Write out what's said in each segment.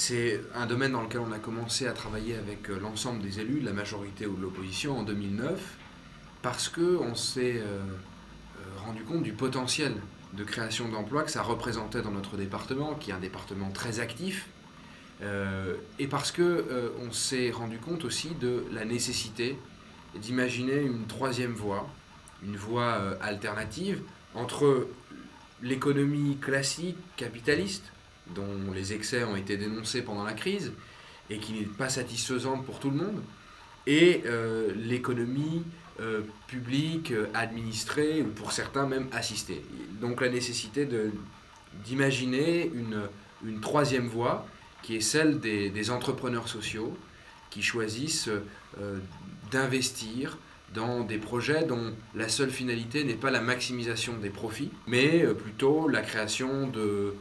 C'est un domaine dans lequel on a commencé à travailler avec l'ensemble des élus, de la majorité ou de l'opposition, en 2009, parce qu'on s'est rendu compte du potentiel de création d'emplois que ça représentait dans notre département, qui est un département très actif, et parce qu'on s'est rendu compte aussi de la nécessité d'imaginer une troisième voie, une voie alternative entre l'économie classique, capitaliste, dont les excès ont été dénoncés pendant la crise et qui n'est pas satisfaisante pour tout le monde, et l'économie publique, administrée, ou pour certains même assistée. Donc la nécessité d'imaginer une troisième voie, qui est celle des entrepreneurs sociaux, qui choisissent d'investir dans des projets dont la seule finalité n'est pas la maximisation des profits, mais plutôt la création de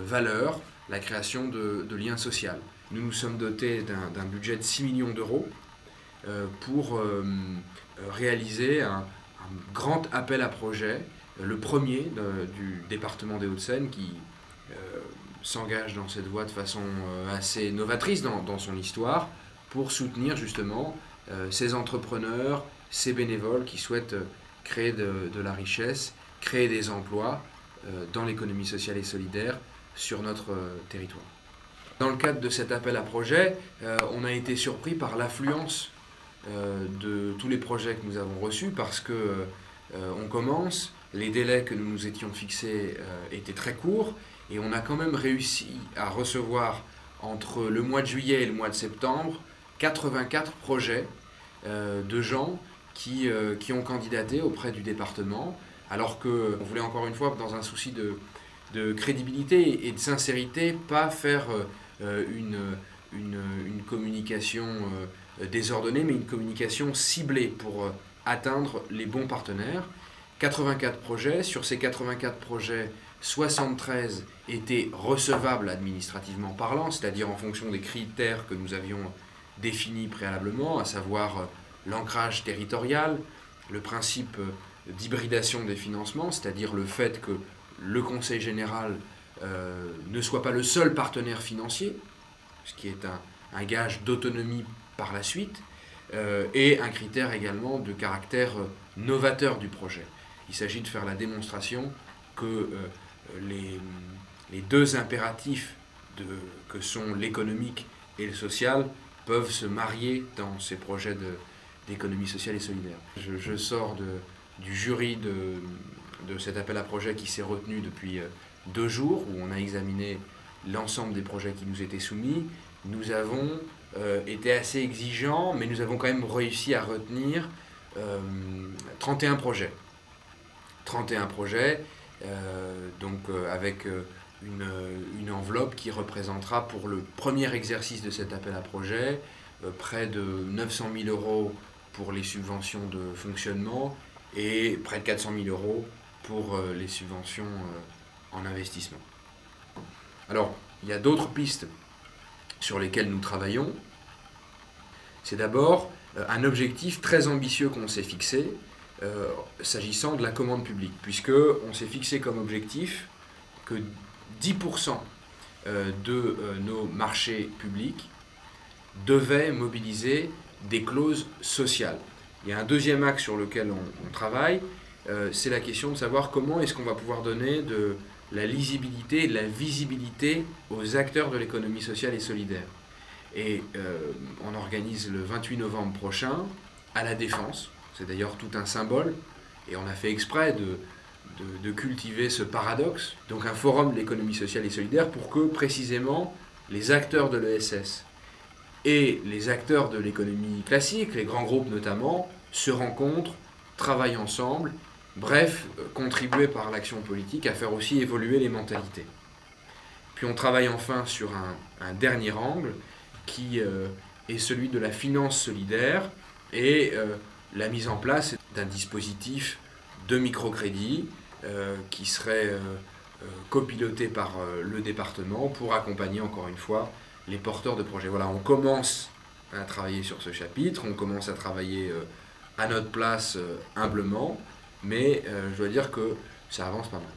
valeur, la création de liens sociaux. Nous nous sommes dotés d'un budget de 6 millions d'euros pour réaliser un grand appel à projet, le premier du département des Hauts-de-Seine qui s'engage dans cette voie de façon assez novatrice dans son histoire pour soutenir justement ces entrepreneurs, ces bénévoles qui souhaitent créer de la richesse, créer des emplois dans l'économie sociale et solidaire sur notre territoire. Dans le cadre de cet appel à projet, on a été surpris par l'affluence de tous les projets que nous avons reçus parce que on commence, les délais que nous nous étions fixés étaient très courts et on a quand même réussi à recevoir entre le mois de juillet et le mois de septembre 84 projets de gens qui ont candidaté auprès du département, alors qu'on voulait encore une fois, dans un souci de crédibilité et de sincérité, pas faire une communication désordonnée, mais une communication ciblée pour atteindre les bons partenaires. 84 projets, sur ces 84 projets, 73 étaient recevables administrativement parlant, c'est-à-dire en fonction des critères que nous avions définis préalablement, à savoir l'ancrage territorial, le principe d'hybridation des financements, c'est-à-dire le fait que le Conseil général ne soit pas le seul partenaire financier, ce qui est un gage d'autonomie par la suite, et un critère également de caractère novateur du projet. Il s'agit de faire la démonstration que les deux impératifs que sont l'économique et le social peuvent se marier dans ces projets d'économie sociale et solidaire. Je sors du jury de cet appel à projet qui s'est retenu depuis 2 jours, où on a examiné l'ensemble des projets qui nous étaient soumis. Nous avons été assez exigeants, mais nous avons quand même réussi à retenir 31 projets. 31 projets, avec une enveloppe qui représentera pour le premier exercice de cet appel à projet près de 900 000 euros pour les subventions de fonctionnement et près de 400 000 euros pour les subventions en investissement. Alors, il y a d'autres pistes sur lesquelles nous travaillons. C'est d'abord un objectif très ambitieux qu'on s'est fixé s'agissant de la commande publique, puisqu'on s'est fixé comme objectif que 10% de nos marchés publics devaient mobiliser des clauses sociales. Il y a un deuxième axe sur lequel on travaille, c'est la question de savoir comment est-ce qu'on va pouvoir donner de la lisibilité et de la visibilité aux acteurs de l'économie sociale et solidaire. Et on organise le 28 novembre prochain à la Défense, c'est d'ailleurs tout un symbole, et on a fait exprès de cultiver ce paradoxe, donc un forum de l'économie sociale et solidaire pour que précisément les acteurs de l'ESS et les acteurs de l'économie classique, les grands groupes notamment, se rencontrent, travaillent ensemble, bref, contribuer par l'action politique à faire aussi évoluer les mentalités. Puis on travaille enfin sur un dernier angle qui est celui de la finance solidaire et la mise en place d'un dispositif de microcrédit qui serait copiloté par le département pour accompagner encore une fois les porteurs de projets. Voilà, on commence à travailler sur ce chapitre, on commence à travailler à notre place humblement, mais je dois dire que ça avance pas mal.